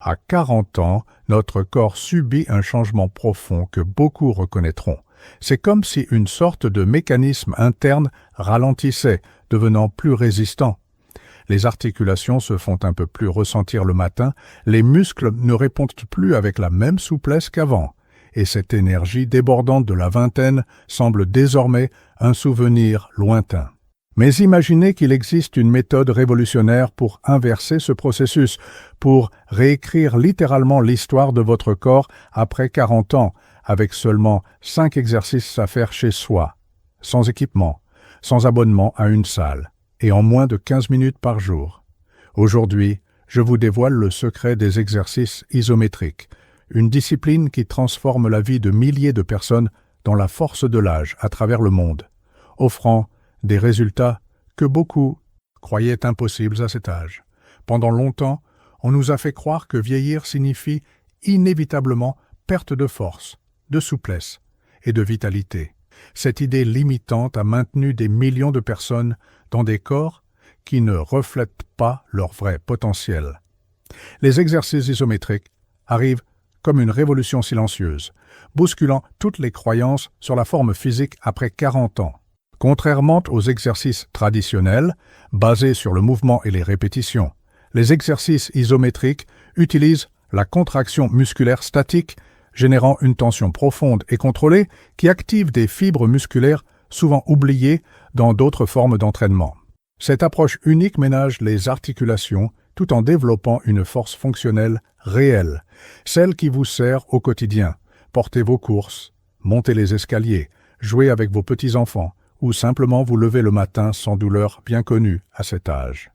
À 40 ans, notre corps subit un changement profond que beaucoup reconnaîtront. C'est comme si une sorte de mécanisme interne ralentissait, devenant plus résistant. Les articulations se font un peu plus ressentir le matin, les muscles ne répondent plus avec la même souplesse qu'avant, et cette énergie débordante de la vingtaine semble désormais un souvenir lointain. Mais imaginez qu'il existe une méthode révolutionnaire pour inverser ce processus, pour réécrire littéralement l'histoire de votre corps après 40 ans, avec seulement 5 exercices à faire chez soi, sans équipement, sans abonnement à une salle, et en moins de 15 minutes par jour. Aujourd'hui, je vous dévoile le secret des exercices isométriques, une discipline qui transforme la vie de milliers de personnes dans la force de l'âge à travers le monde, offrant des résultats que beaucoup croyaient impossibles à cet âge. Pendant longtemps, on nous a fait croire que vieillir signifie inévitablement perte de force, de souplesse et de vitalité. Cette idée limitante a maintenu des millions de personnes dans des corps qui ne reflètent pas leur vrai potentiel. Les exercices isométriques arrivent comme une révolution silencieuse, bousculant toutes les croyances sur la forme physique après 40 ans. Contrairement aux exercices traditionnels, basés sur le mouvement et les répétitions, les exercices isométriques utilisent la contraction musculaire statique, générant une tension profonde et contrôlée qui active des fibres musculaires souvent oubliées dans d'autres formes d'entraînement. Cette approche unique ménage les articulations tout en développant une force fonctionnelle réelle, celle qui vous sert au quotidien. Portez vos courses, montez les escaliers, jouez avec vos petits-enfants, ou simplement vous lever le matin sans douleur bien connue à cet âge.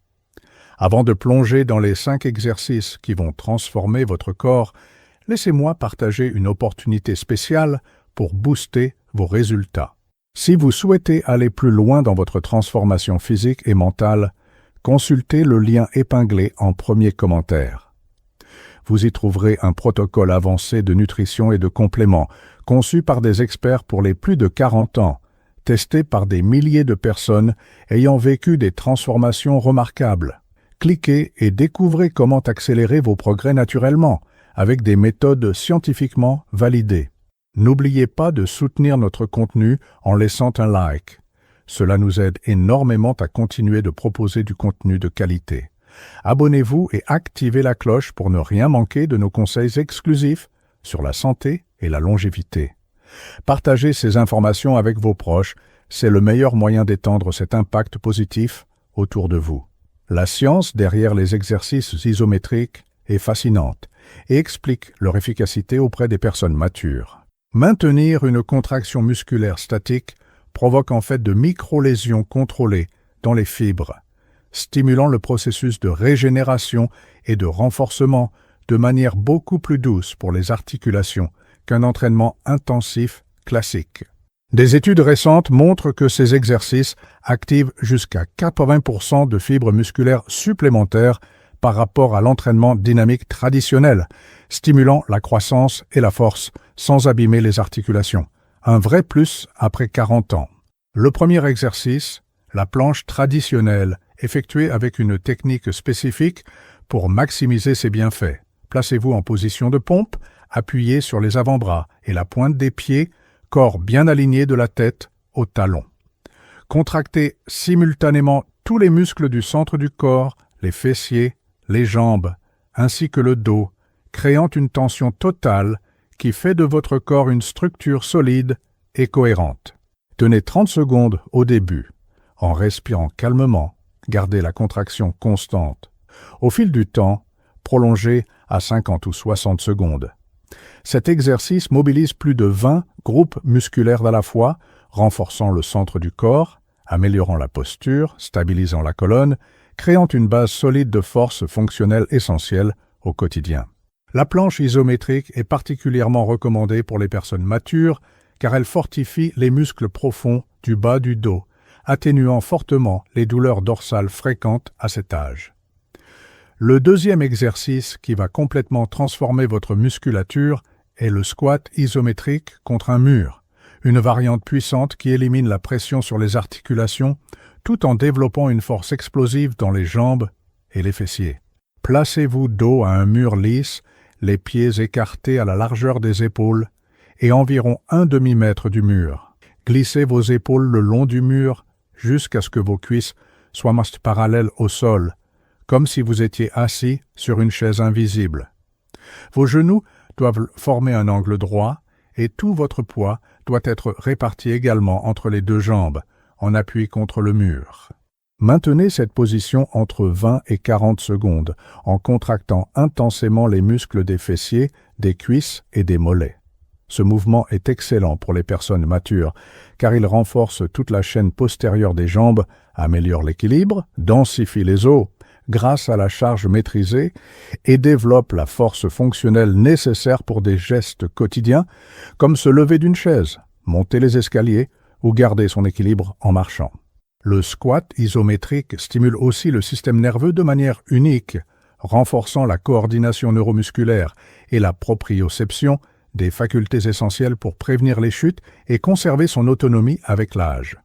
Avant de plonger dans les 5 exercices qui vont transformer votre corps, laissez-moi partager une opportunité spéciale pour booster vos résultats. Si vous souhaitez aller plus loin dans votre transformation physique et mentale, consultez le lien épinglé en premier commentaire. Vous y trouverez un protocole avancé de nutrition et de compléments, conçu par des experts pour les plus de 40 ans, testé par des milliers de personnes ayant vécu des transformations remarquables. Cliquez et découvrez comment accélérer vos progrès naturellement, avec des méthodes scientifiquement validées. N'oubliez pas de soutenir notre contenu en laissant un like. Cela nous aide énormément à continuer de proposer du contenu de qualité. Abonnez-vous et activez la cloche pour ne rien manquer de nos conseils exclusifs sur la santé et la longévité. Partagez ces informations avec vos proches, c'est le meilleur moyen d'étendre cet impact positif autour de vous. La science derrière les exercices isométriques est fascinante et explique leur efficacité auprès des personnes matures. Maintenir une contraction musculaire statique provoque en fait de micro-lésions contrôlées dans les fibres, stimulant le processus de régénération et de renforcement de manière beaucoup plus douce pour les articulations qu'un entraînement intensif classique. Des études récentes montrent que ces exercices activent jusqu'à 80% de fibres musculaires supplémentaires par rapport à l'entraînement dynamique traditionnel, stimulant la croissance et la force sans abîmer les articulations. Un vrai plus après 40 ans. Le premier exercice, la planche traditionnelle, effectuée avec une technique spécifique pour maximiser ses bienfaits. Placez-vous en position de pompe, appuyez sur les avant-bras et la pointe des pieds, corps bien aligné de la tête au talon. Contractez simultanément tous les muscles du centre du corps, les fessiers, les jambes, ainsi que le dos, créant une tension totale qui fait de votre corps une structure solide et cohérente. Tenez 30 secondes au début. En respirant calmement, gardez la contraction constante. Au fil du temps, prolongez à 50 ou 60 secondes. Cet exercice mobilise plus de 20 groupes musculaires à la fois, renforçant le centre du corps, améliorant la posture, stabilisant la colonne, créant une base solide de force fonctionnelle essentielle au quotidien. La planche isométrique est particulièrement recommandée pour les personnes matures car elle fortifie les muscles profonds du bas du dos, atténuant fortement les douleurs dorsales fréquentes à cet âge. Le deuxième exercice qui va complètement transformer votre musculature est le squat isométrique contre un mur, une variante puissante qui élimine la pression sur les articulations tout en développant une force explosive dans les jambes et les fessiers. Placez-vous dos à un mur lisse, les pieds écartés à la largeur des épaules et environ un demi-mètre du mur. Glissez vos épaules le long du mur jusqu'à ce que vos cuisses soient parallèles au sol, comme si vous étiez assis sur une chaise invisible. Vos genoux doivent former un angle droit et tout votre poids doit être réparti également entre les deux jambes, en appui contre le mur. Maintenez cette position entre 20 et 40 secondes en contractant intensément les muscles des fessiers, des cuisses et des mollets. Ce mouvement est excellent pour les personnes matures car il renforce toute la chaîne postérieure des jambes, améliore l'équilibre, densifie les os grâce à la charge maîtrisée et développe la force fonctionnelle nécessaire pour des gestes quotidiens comme se lever d'une chaise, monter les escaliers ou garder son équilibre en marchant. Le squat isométrique stimule aussi le système nerveux de manière unique, renforçant la coordination neuromusculaire et la proprioception, des facultés essentielles pour prévenir les chutes et conserver son autonomie avec l'âge.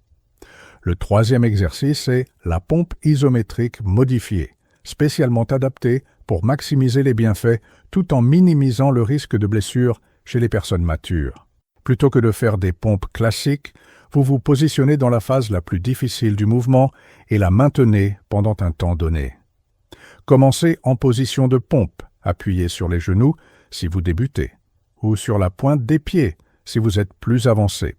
Le troisième exercice est la pompe isométrique modifiée, spécialement adaptée pour maximiser les bienfaits tout en minimisant le risque de blessure chez les personnes matures. Plutôt que de faire des pompes classiques, vous vous positionnez dans la phase la plus difficile du mouvement et la maintenez pendant un temps donné. Commencez en position de pompe, appuyez sur les genoux si vous débutez, ou sur la pointe des pieds si vous êtes plus avancé.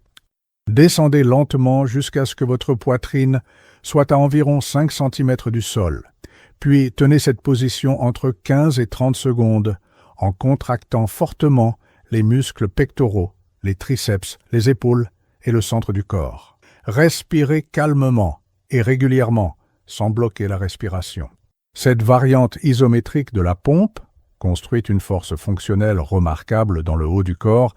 Descendez lentement jusqu'à ce que votre poitrine soit à environ 5 cm du sol, puis tenez cette position entre 15 et 30 secondes en contractant fortement les muscles pectoraux, les triceps, les épaules et le centre du corps. Respirez calmement et régulièrement, sans bloquer la respiration. Cette variante isométrique de la pompe, construite une force fonctionnelle remarquable dans le haut du corps,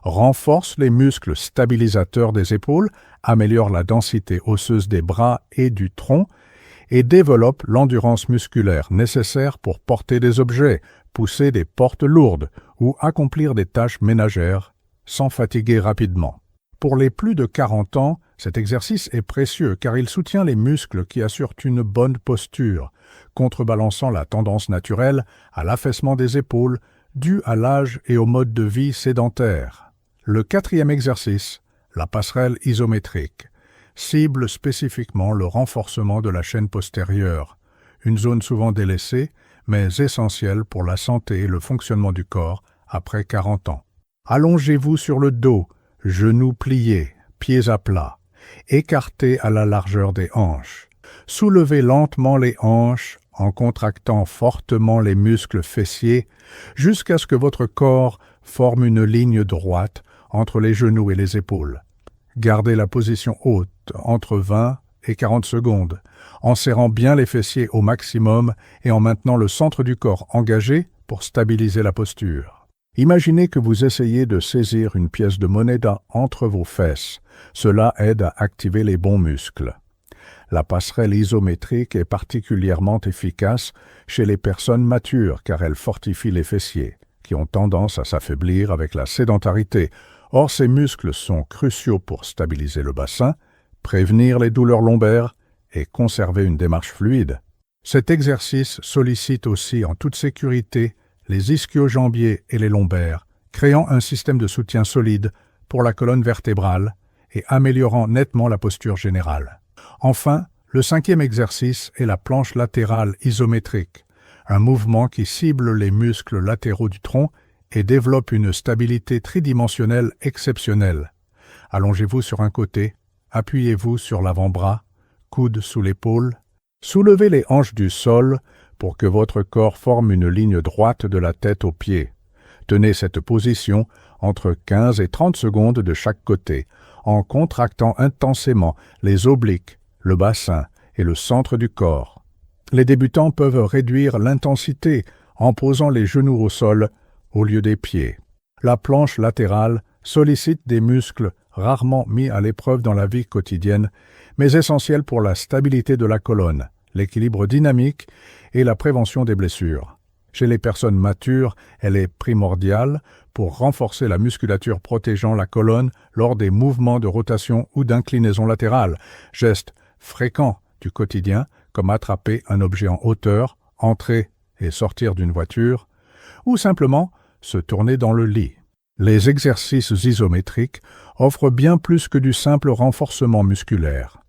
renforce les muscles stabilisateurs des épaules, améliore la densité osseuse des bras et du tronc et développe l'endurance musculaire nécessaire pour porter des objets, pousser des portes lourdes ou accomplir des tâches ménagères sans fatiguer rapidement. Pour les plus de 40 ans, cet exercice est précieux car il soutient les muscles qui assurent une bonne posture, contrebalançant la tendance naturelle à l'affaissement des épaules due à l'âge et au mode de vie sédentaire. Le quatrième exercice, la passerelle isométrique, cible spécifiquement le renforcement de la chaîne postérieure, une zone souvent délaissée mais essentielle pour la santé et le fonctionnement du corps après 40 ans. Allongez-vous sur le dos, genoux pliés, pieds à plat, écartés à la largeur des hanches. Soulevez lentement les hanches en contractant fortement les muscles fessiers jusqu'à ce que votre corps forme une ligne droite entre les genoux et les épaules. Gardez la position haute entre 20 et 40 secondes, en serrant bien les fessiers au maximum et en maintenant le centre du corps engagé pour stabiliser la posture. Imaginez que vous essayez de saisir une pièce de monnaie entre vos fesses. Cela aide à activer les bons muscles. La passerelle isométrique est particulièrement efficace chez les personnes matures car elle fortifie les fessiers, qui ont tendance à s'affaiblir avec la sédentarité. Or, ces muscles sont cruciaux pour stabiliser le bassin, prévenir les douleurs lombaires et conserver une démarche fluide. Cet exercice sollicite aussi en toute sécurité les ischio-jambiers et les lombaires, créant un système de soutien solide pour la colonne vertébrale et améliorant nettement la posture générale. Enfin, le cinquième exercice est la planche latérale isométrique, un mouvement qui cible les muscles latéraux du tronc et développe une stabilité tridimensionnelle exceptionnelle. Allongez-vous sur un côté, appuyez-vous sur l'avant-bras, coude sous l'épaule, soulevez les hanches du sol pour que votre corps forme une ligne droite de la tête aux pieds. Tenez cette position entre 15 et 30 secondes de chaque côté, en contractant intensément les obliques, le bassin et le centre du corps. Les débutants peuvent réduire l'intensité en posant les genoux au sol au lieu des pieds. La planche latérale sollicite des muscles rarement mis à l'épreuve dans la vie quotidienne, mais essentiels pour la stabilité de la colonne, l'équilibre dynamique et la prévention des blessures. Chez les personnes matures, elle est primordiale pour renforcer la musculature protégeant la colonne lors des mouvements de rotation ou d'inclinaison latérale, gestes fréquents du quotidien comme attraper un objet en hauteur, entrer et sortir d'une voiture, ou simplement se tourner dans le lit. Les exercices isométriques offrent bien plus que du simple renforcement musculaire.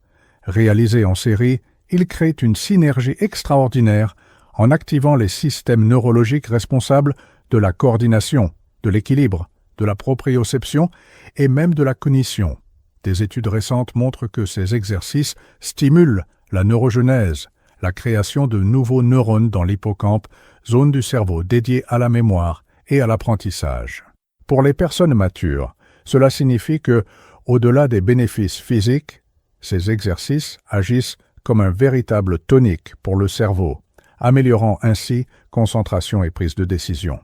Réalisés en série, ils créent une synergie extraordinaire en activant les systèmes neurologiques responsables de la coordination, de l'équilibre, de la proprioception et même de la cognition. Des études récentes montrent que ces exercices stimulent la neurogenèse, la création de nouveaux neurones dans l'hippocampe, zone du cerveau dédiée à la mémoire et à l'apprentissage. Pour les personnes matures, cela signifie que, au-delà des bénéfices physiques, ces exercices agissent comme un véritable tonique pour le cerveau, améliorant ainsi concentration et prise de décision.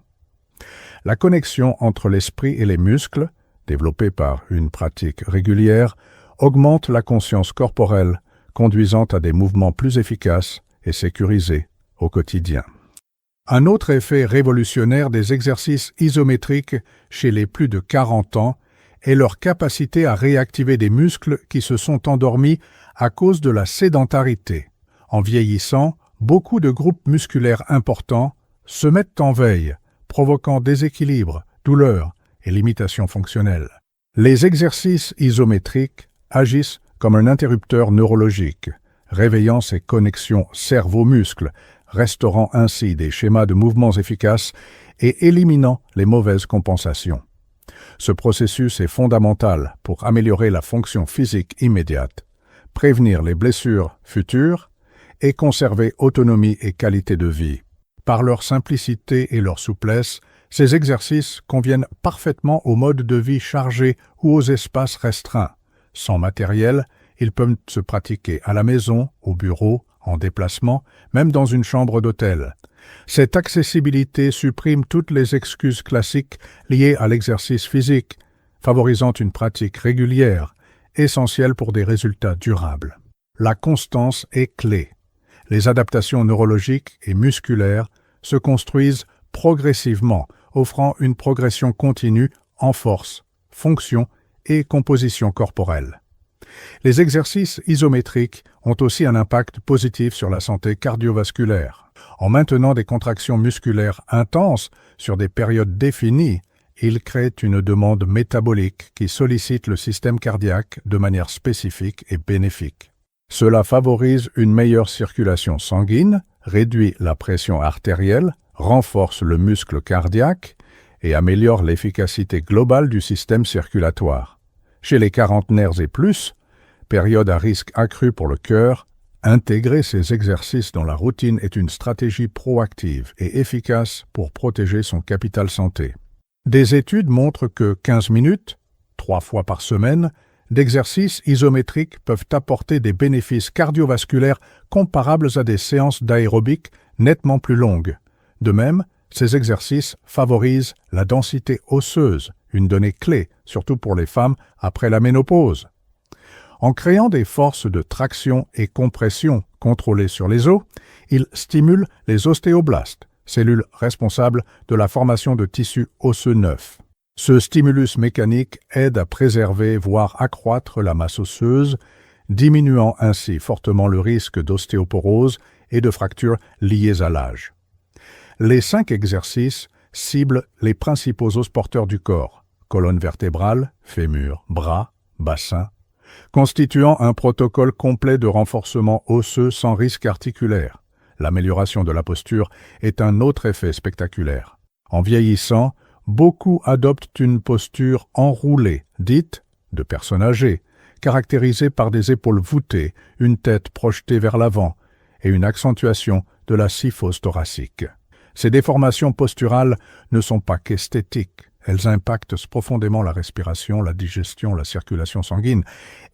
La connexion entre l'esprit et les muscles, développée par une pratique régulière, augmente la conscience corporelle, conduisant à des mouvements plus efficaces et sécurisés au quotidien. Un autre effet révolutionnaire des exercices isométriques chez les plus de 40 ans est leur capacité à réactiver des muscles qui se sont endormis à cause de la sédentarité. En vieillissant, beaucoup de groupes musculaires importants se mettent en veille, provoquant déséquilibre, douleur et limitations fonctionnelles. Les exercices isométriques agissent comme un interrupteur neurologique, réveillant ces connexions cerveau-muscle, restaurant ainsi des schémas de mouvements efficaces et éliminant les mauvaises compensations. Ce processus est fondamental pour améliorer la fonction physique immédiate, prévenir les blessures futures et conserver autonomie et qualité de vie. Par leur simplicité et leur souplesse, ces exercices conviennent parfaitement aux modes de vie chargés ou aux espaces restreints. Sans matériel, ils peuvent se pratiquer à la maison, au bureau, en déplacement, même dans une chambre d'hôtel. Cette accessibilité supprime toutes les excuses classiques liées à l'exercice physique, favorisant une pratique régulière, essentielle pour des résultats durables. La constance est clé. Les adaptations neurologiques et musculaires se construisent progressivement, offrant une progression continue en force, fonction et composition corporelle. Les exercices isométriques ont aussi un impact positif sur la santé cardiovasculaire. En maintenant des contractions musculaires intenses sur des périodes définies, ils créent une demande métabolique qui sollicite le système cardiaque de manière spécifique et bénéfique. Cela favorise une meilleure circulation sanguine, réduit la pression artérielle, renforce le muscle cardiaque et améliore l'efficacité globale du système circulatoire. Chez les quarantenaires et plus, période à risque accru pour le cœur, intégrer ces exercices dans la routine est une stratégie proactive et efficace pour protéger son capital santé. Des études montrent que 15 minutes, 3 fois par semaine, d'exercices isométriques peuvent apporter des bénéfices cardiovasculaires comparables à des séances d'aérobic nettement plus longues. De même, ces exercices favorisent la densité osseuse, une donnée clé, surtout pour les femmes après la ménopause. En créant des forces de traction et compression contrôlées sur les os, ils stimulent les ostéoblastes, cellules responsables de la formation de tissus osseux neufs. Ce stimulus mécanique aide à préserver, voire accroître la masse osseuse, diminuant ainsi fortement le risque d'ostéoporose et de fractures liées à l'âge. Les 5 exercices ciblent les principaux os porteurs du corps, colonne vertébrale, fémur, bras, bassin, constituant un protocole complet de renforcement osseux sans risque articulaire. L'amélioration de la posture est un autre effet spectaculaire. En vieillissant, beaucoup adoptent une posture enroulée, dite de personnes âgées, caractérisée par des épaules voûtées, une tête projetée vers l'avant et une accentuation de la syphose thoracique. Ces déformations posturales ne sont pas qu'esthétiques. Elles impactent profondément la respiration, la digestion, la circulation sanguine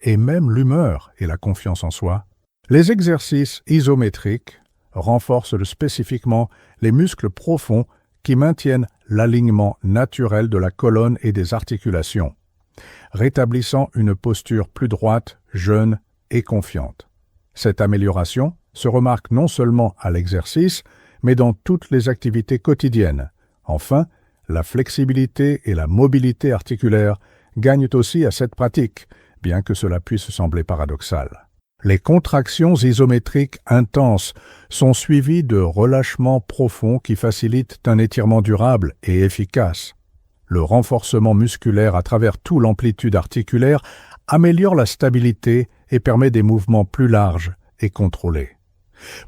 et même l'humeur et la confiance en soi. Les exercices isométriques renforcent spécifiquement les muscles profonds qui maintiennent l'alignement naturel de la colonne et des articulations, rétablissant une posture plus droite, jeune et confiante. Cette amélioration se remarque non seulement à l'exercice, mais dans toutes les activités quotidiennes. Enfin, la flexibilité et la mobilité articulaire gagnent aussi à cette pratique, bien que cela puisse sembler paradoxal. Les contractions isométriques intenses sont suivies de relâchements profonds qui facilitent un étirement durable et efficace. Le renforcement musculaire à travers toute l'amplitude articulaire améliore la stabilité et permet des mouvements plus larges et contrôlés.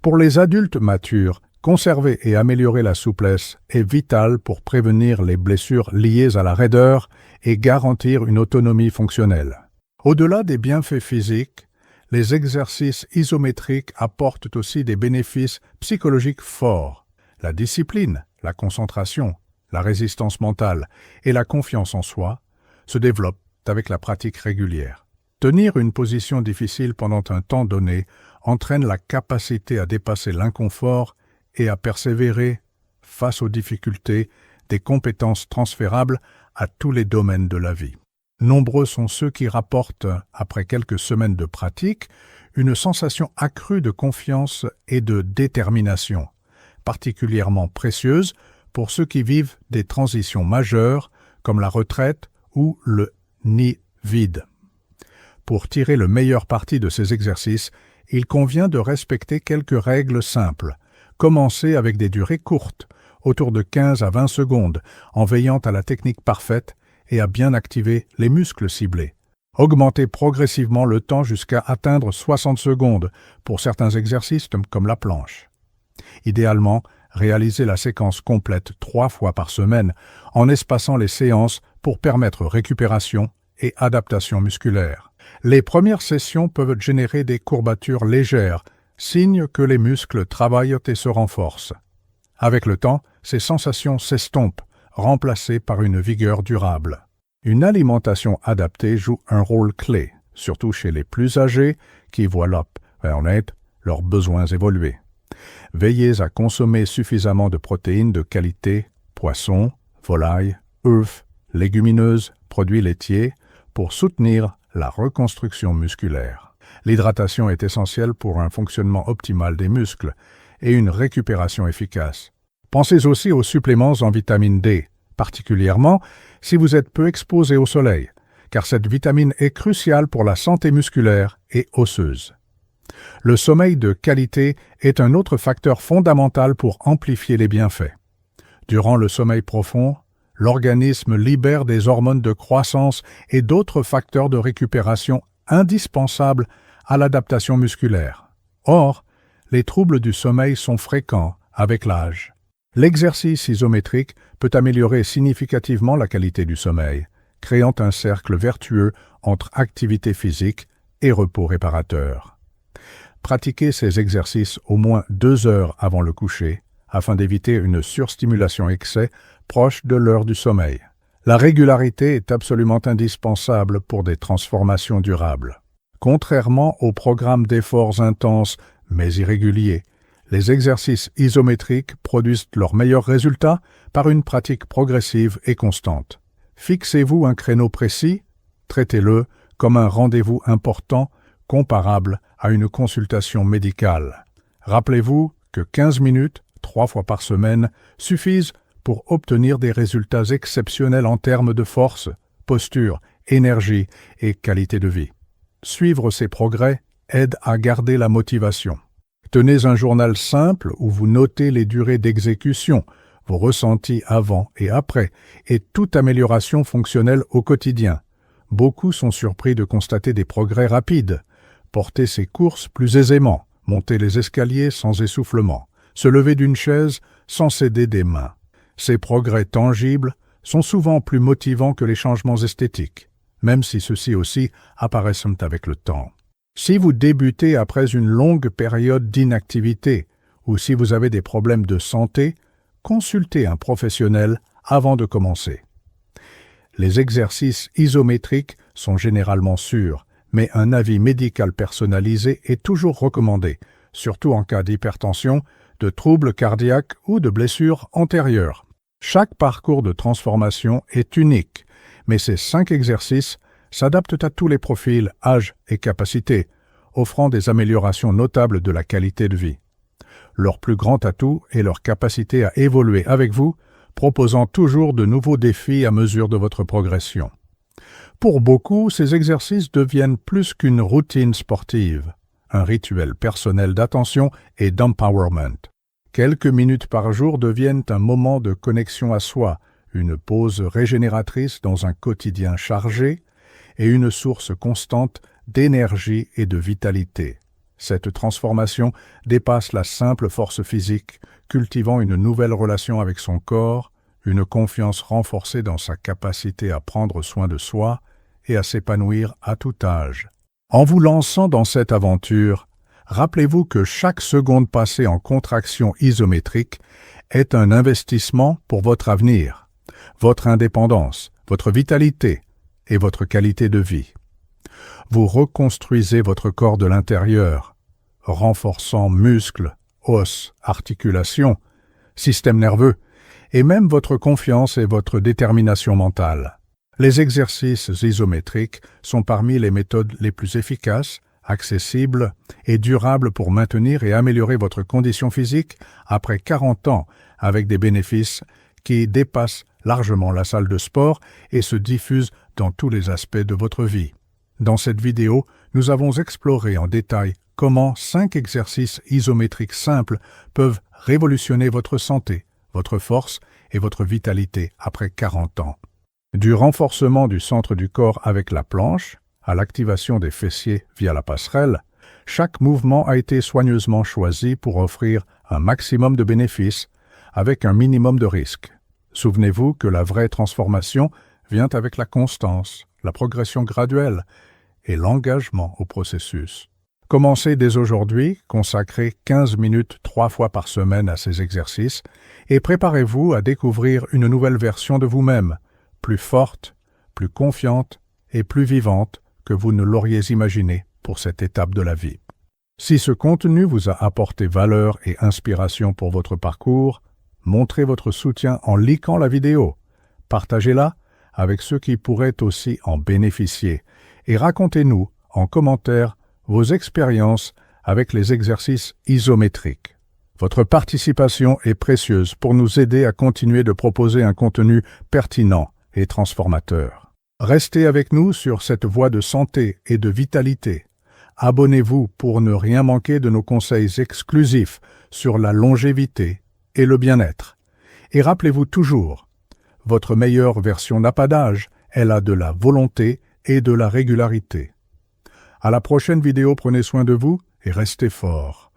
Pour les adultes matures, conserver et améliorer la souplesse est vital pour prévenir les blessures liées à la raideur et garantir une autonomie fonctionnelle. Au-delà des bienfaits physiques, les exercices isométriques apportent aussi des bénéfices psychologiques forts. La discipline, la concentration, la résistance mentale et la confiance en soi se développent avec la pratique régulière. Tenir une position difficile pendant un temps donné entraîne la capacité à dépasser l'inconfort et à persévérer face aux difficultés, des compétences transférables à tous les domaines de la vie. Nombreux sont ceux qui rapportent, après quelques semaines de pratique, une sensation accrue de confiance et de détermination, particulièrement précieuse pour ceux qui vivent des transitions majeures comme la retraite ou le nid vide. Pour tirer le meilleur parti de ces exercices, il convient de respecter quelques règles simples. Commencez avec des durées courtes, autour de 15 à 20 secondes, en veillant à la technique parfaite et à bien activer les muscles ciblés. Augmentez progressivement le temps jusqu'à atteindre 60 secondes pour certains exercices comme la planche. Idéalement, réalisez la séquence complète 3 fois par semaine en espaçant les séances pour permettre récupération et adaptation musculaire. Les premières sessions peuvent générer des courbatures légères, signe que les muscles travaillent et se renforcent. Avec le temps, ces sensations s'estompent, remplacées par une vigueur durable. Une alimentation adaptée joue un rôle clé, surtout chez les plus âgés qui voient leurs besoins évoluer. Veillez à consommer suffisamment de protéines de qualité, poissons, volailles, œufs, légumineuses, produits laitiers, pour soutenir la reconstruction musculaire. L'hydratation est essentielle pour un fonctionnement optimal des muscles et une récupération efficace. Pensez aussi aux suppléments en vitamine D, particulièrement si vous êtes peu exposé au soleil, car cette vitamine est cruciale pour la santé musculaire et osseuse. Le sommeil de qualité est un autre facteur fondamental pour amplifier les bienfaits. Durant le sommeil profond, l'organisme libère des hormones de croissance et d'autres facteurs de récupération indispensables à l'adaptation musculaire. Or, les troubles du sommeil sont fréquents avec l'âge. L'exercice isométrique peut améliorer significativement la qualité du sommeil, créant un cercle vertueux entre activité physique et repos réparateur. Pratiquez ces exercices au moins 2 heures avant le coucher, afin d'éviter une surstimulation excès proche de l'heure du sommeil. La régularité est absolument indispensable pour des transformations durables. Contrairement aux programmes d'efforts intenses mais irréguliers, les exercices isométriques produisent leurs meilleurs résultats par une pratique progressive et constante. Fixez-vous un créneau précis, traitez-le comme un rendez-vous important comparable à une consultation médicale. Rappelez-vous que 15 minutes, 3 fois par semaine, suffisent pour obtenir des résultats exceptionnels en termes de force, posture, énergie et qualité de vie. Suivre ces progrès aide à garder la motivation. Tenez un journal simple où vous notez les durées d'exécution, vos ressentis avant et après, et toute amélioration fonctionnelle au quotidien. Beaucoup sont surpris de constater des progrès rapides. Porter ses courses plus aisément, monter les escaliers sans essoufflement, se lever d'une chaise sans s'aider des mains. Ces progrès tangibles sont souvent plus motivants que les changements esthétiques, même si ceux-ci aussi apparaissent avec le temps. Si vous débutez après une longue période d'inactivité ou si vous avez des problèmes de santé, consultez un professionnel avant de commencer. Les exercices isométriques sont généralement sûrs, mais un avis médical personnalisé est toujours recommandé, surtout en cas d'hypertension, de troubles cardiaques ou de blessures antérieures. Chaque parcours de transformation est unique, mais ces 5 exercices s'adaptent à tous les profils, âges et capacités, offrant des améliorations notables de la qualité de vie. Leur plus grand atout est leur capacité à évoluer avec vous, proposant toujours de nouveaux défis à mesure de votre progression. Pour beaucoup, ces exercices deviennent plus qu'une routine sportive. un rituel personnel d'attention et d'empowerment. Quelques minutes par jour deviennent un moment de connexion à soi, une pause régénératrice dans un quotidien chargé et une source constante d'énergie et de vitalité. Cette transformation dépasse la simple force physique, cultivant une nouvelle relation avec son corps, une confiance renforcée dans sa capacité à prendre soin de soi et à s'épanouir à tout âge. En vous lançant dans cette aventure, rappelez-vous que chaque seconde passée en contraction isométrique est un investissement pour votre avenir, votre indépendance, votre vitalité et votre qualité de vie. Vous reconstruisez votre corps de l'intérieur, renforçant muscles, os, articulations, système nerveux, et même votre confiance et votre détermination mentale. Les exercices isométriques sont parmi les méthodes les plus efficaces, accessibles et durables pour maintenir et améliorer votre condition physique après 40 ans, avec des bénéfices qui dépassent largement la salle de sport et se diffusent dans tous les aspects de votre vie. Dans cette vidéo, nous avons exploré en détail comment 5 exercices isométriques simples peuvent révolutionner votre santé, votre force et votre vitalité après 40 ans. Du renforcement du centre du corps avec la planche, à l'activation des fessiers via la passerelle, chaque mouvement a été soigneusement choisi pour offrir un maximum de bénéfices avec un minimum de risques. Souvenez-vous que la vraie transformation vient avec la constance, la progression graduelle et l'engagement au processus. Commencez dès aujourd'hui, consacrez 15 minutes 3 fois par semaine à ces exercices et préparez-vous à découvrir une nouvelle version de vous-même, plus forte, plus confiante et plus vivante que vous ne l'auriez imaginé pour cette étape de la vie. Si ce contenu vous a apporté valeur et inspiration pour votre parcours, montrez votre soutien en likant la vidéo, partagez-la avec ceux qui pourraient aussi en bénéficier et racontez-nous en commentaire vos expériences avec les exercices isométriques. Votre participation est précieuse pour nous aider à continuer de proposer un contenu pertinent et transformateur. Restez avec nous sur cette voie de santé et de vitalité. Abonnez-vous pour ne rien manquer de nos conseils exclusifs sur la longévité et le bien-être. Et rappelez-vous toujours, votre meilleure version n'a pas d'âge, elle a de la volonté et de la régularité. À la prochaine vidéo, prenez soin de vous et restez forts.